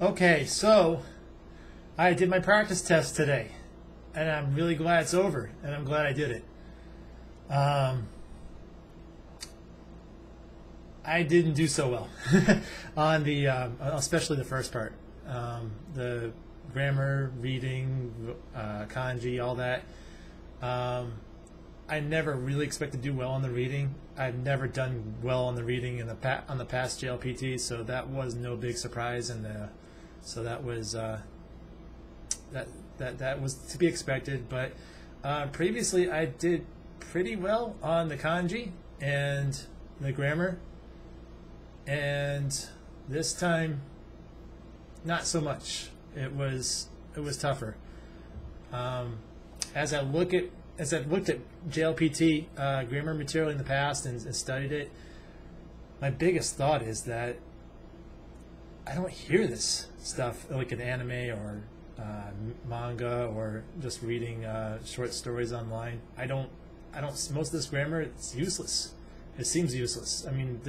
Okay, so I did my practice test today, and I'm really glad it's over, and I'm glad I did it. I didn't do so well on the, especially the first part, the grammar, reading, kanji, all that. I never really expected to do well on the reading. I've never done well on the reading in the on the past JLPT, so that was no big surprise, and so that was that was to be expected. But previously, I did pretty well on the kanji and the grammar, and this time, not so much. It was tougher. As I've looked at JLPT grammar material in the past and studied it, my biggest thought is that I don't hear this stuff like in anime or manga or just reading short stories online. I don't. Most of this grammar, it's useless. It seems useless. I mean,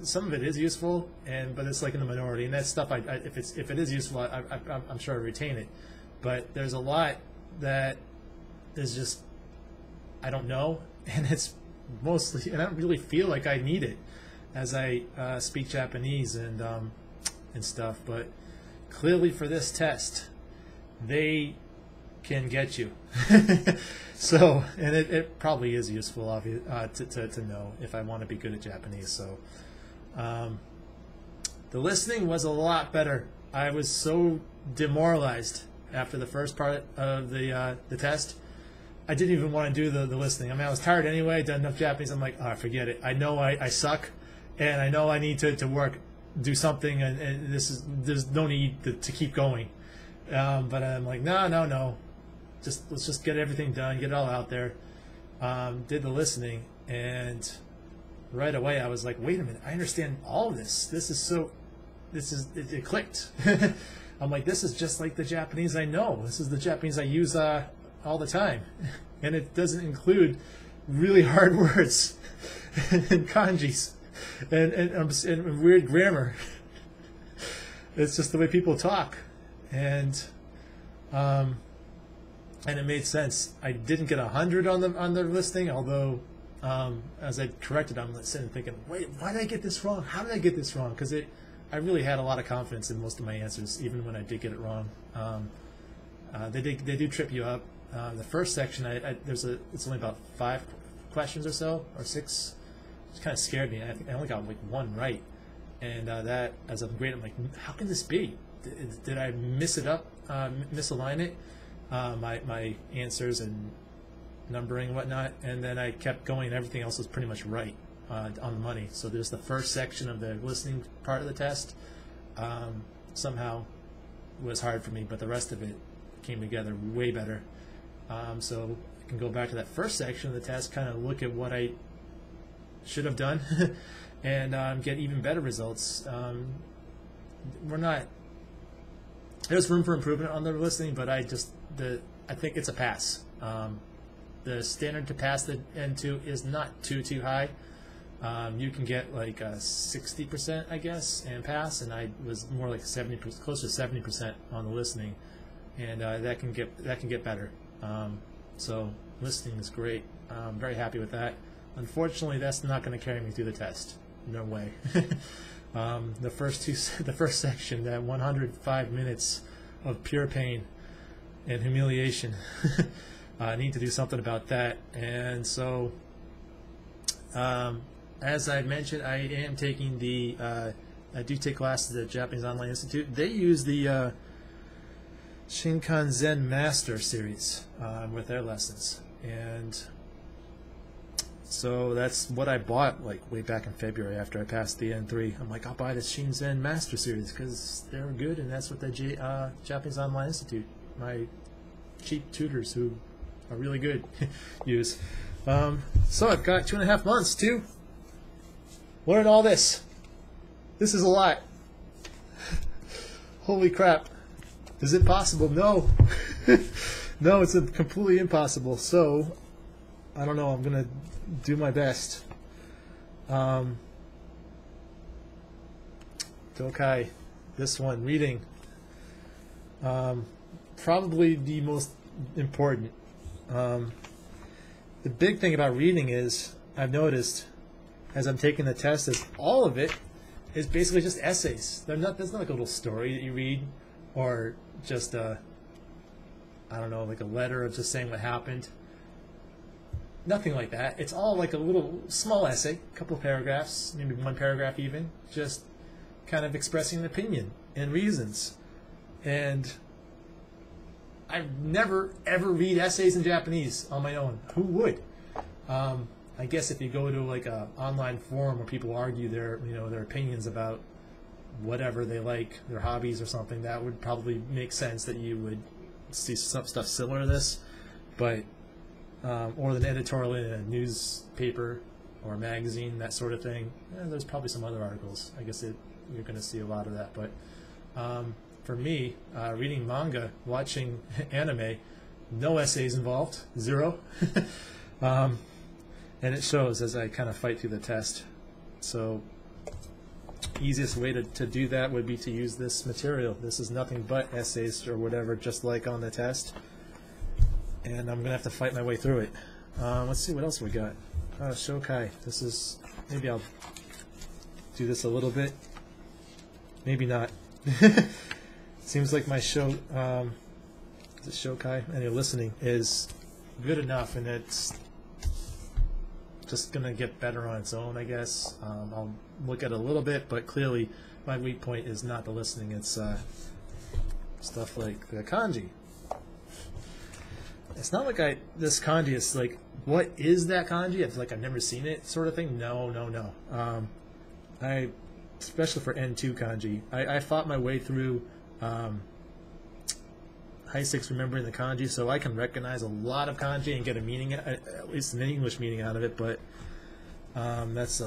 some of it is useful, but it's like in the minority. And that stuff, if it is useful, I'm sure I retain it. But there's a lot that is just I don't know, and it's mostly, and I don't really feel like I need it as I speak Japanese and stuff. But clearly, for this test, they can get you. So, and it probably is useful, to know if I want to be good at Japanese. So, the listening was a lot better. I was so demoralized after the first part of the test. I didn't even want to do the listening. I mean, I was tired anyway. I'd done enough Japanese. I'm like, oh, forget it. I know I suck, and I know I need to work, do something, and there's no need to keep going. But I'm like, no. Let's just get everything done, get it all out there. Did the listening, and right away I was like, wait a minute, I understand all of this. It clicked. I'm like, this is just like the Japanese I know. This is the Japanese I use all the time, and it doesn't include really hard words and kanjis and weird grammar. It's just the way people talk, and it made sense. I didn't get 100 on the listening, although as I corrected, I'm sitting thinking, wait, why did I get this wrong? How did I get this wrong? Because I really had a lot of confidence in most of my answers, even when I did get it wrong. They do trip you up. The first section, it's only about 5 questions or so, or 6. It kind of scared me. I think I only got like 1 right, and that as I'm grading, I'm like, how can this be? Did I miss it up, misalign it? My answers and numbering and whatnot, and then I kept going, and everything else was pretty much right on the money. So there's the first section of the listening part of the test somehow was hard for me, but the rest of it came together way better. So I can go back to that first section of the test, kind of look at what I should have done, and get even better results. There's room for improvement on the listening, but I think it's a pass. The standard to pass the N2 is not too high. You can get like 60%, I guess, and pass, and I was more like 70%, close to 70% on the listening, and that can get better. So listening is great. I'm very happy with that. Unfortunately, that's not going to carry me through the test. No way. The first section, that 105 minutes of pure pain and humiliation. I need to do something about that. And so, as I mentioned, I am taking I do take classes at the Japanese Online Institute. They use the Shinkansen Master series with their lessons, and so that's what I bought like way back in February after I passed the N3. I'm like, I'll buy the Shinkansen Master series because they're good, and that's what the Japanese Online Institute, my cheap tutors who are really good, use. So I've got 2.5 months to learn all this. This is a lot. Holy crap. Is it possible? No. No, it's completely impossible. So, I don't know. I'm going to do my best. Dokai. This one, reading. Probably the most important. The big thing about reading is, I've noticed as I'm taking the test, is all of it is basically just essays. There's not like a little story that you read, or just I don't know, like a letter of just saying what happened. Nothing like that. It's all like a little small essay, a couple of paragraphs, maybe one paragraph even, just kind of expressing an opinion and reasons. And I never ever read essays in Japanese on my own. Who would? I guess if you go to like a online forum where people argue their opinions about whatever they like, their hobbies or something, that would probably make sense that you would see some stuff similar to this. But or an editorial in a newspaper or a magazine, that sort of thing. There's probably some other articles. I guess you're going to see a lot of that. But for me, reading manga, watching anime, no essays involved, zero. And it shows as I kind of fight through the test. So easiest way to do that would be to use this material. This is nothing but essays or whatever, just like on the test. And I'm going to have to fight my way through it. Let's see what else we got. Shokai. This is, maybe I'll do this a little bit. Maybe not. Seems like my show, is it Shokai? And you're listening, is good enough, and it's just going to get better on its own, I guess. I'll look at it a little bit, but clearly my weak point is not the listening. It's stuff like the kanji. It's not like this kanji is like, what is that kanji? It's like I've never seen it sort of thing. No. Especially for N2 kanji, I fought my way through high stakes remembering the kanji, so I can recognize a lot of kanji and get a meaning, at least an English meaning out of it. But that's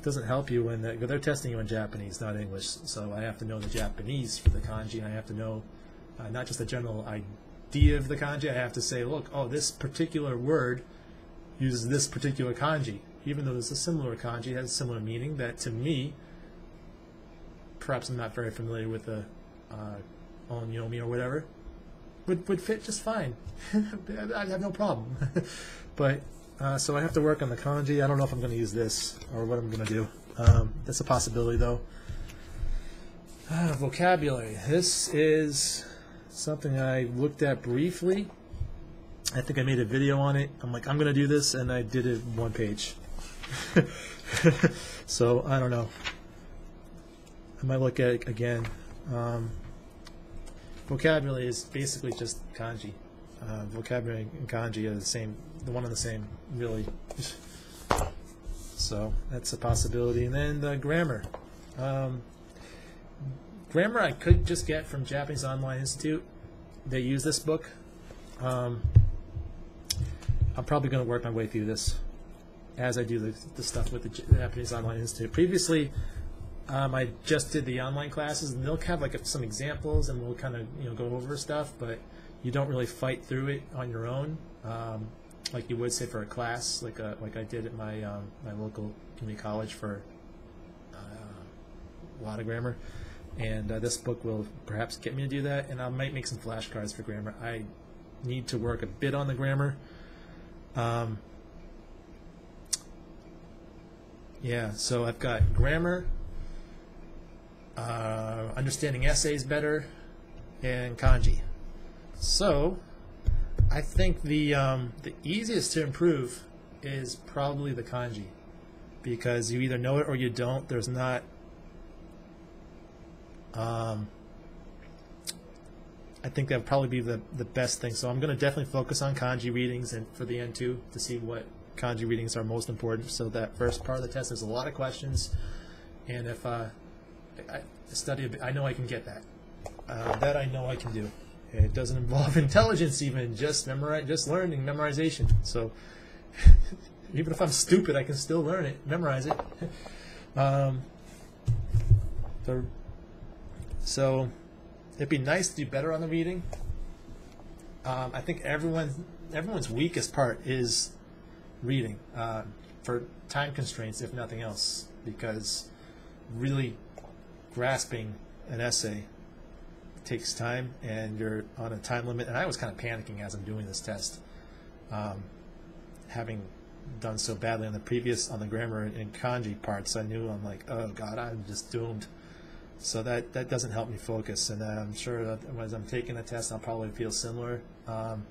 doesn't help you when they're testing you in Japanese, not English. So I have to know the Japanese for the kanji, and I have to know not just the general idea of the kanji. I have to say, look, this particular word uses this particular kanji, even though there's a similar kanji, it has a similar meaning that to me, perhaps I'm not very familiar with the onyomi or whatever, would fit just fine. I'd have no problem. But so I have to work on the kanji. I don't know if I'm going to use this or what I'm going to do. That's a possibility, though. Vocabulary. This is something I looked at briefly. I think I made a video on it. I'm like, I'm going to do this, and I did it one page. So I don't know. I might look at it again. Vocabulary is basically just kanji. Vocabulary and kanji are the one and the same, really. So that's a possibility. And then the grammar. Grammar I could just get from Japanese Online Institute. They use this book. I'm probably going to work my way through this as I do the stuff with the Japanese Online Institute. Previously, I just did the online classes, and they'll have like some examples, and we'll kind of go over stuff, but you don't really fight through it on your own, like you would say for a class, like I did at my my local community college for a lot of grammar. And this book will perhaps get me to do that, and I might make some flashcards for grammar. I need to work a bit on the grammar. Yeah, so I've got grammar, understanding essays better, and kanji. So I think the easiest to improve is probably the kanji, because you either know it or you don't. There's not I think that would probably be the best thing. So I'm going to definitely focus on kanji readings and for the N2 to see what kanji readings are most important. So that first part of the test, there's a lot of questions, and if I study a bit, I know I can get that. That I know I can do. It doesn't involve intelligence even, just learning, memorization. So even if I'm stupid, I can still learn it, memorize it. So it'd be nice to do better on the reading. I think everyone's weakest part is reading, for time constraints, if nothing else, because really grasping an essay takes time and you're on a time limit. And I was kind of panicking as I'm doing this test, having done so badly on the grammar and kanji parts. I knew, I'm like, oh God, I'm just doomed. So that doesn't help me focus, and I'm sure that as I'm taking the test, I'll probably feel similar. Oh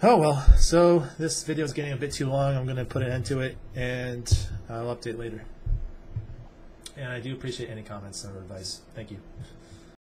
well, so this video is getting a bit too long. I'm going to put an end to it, and I'll update later. And I do appreciate any comments or advice. Thank you.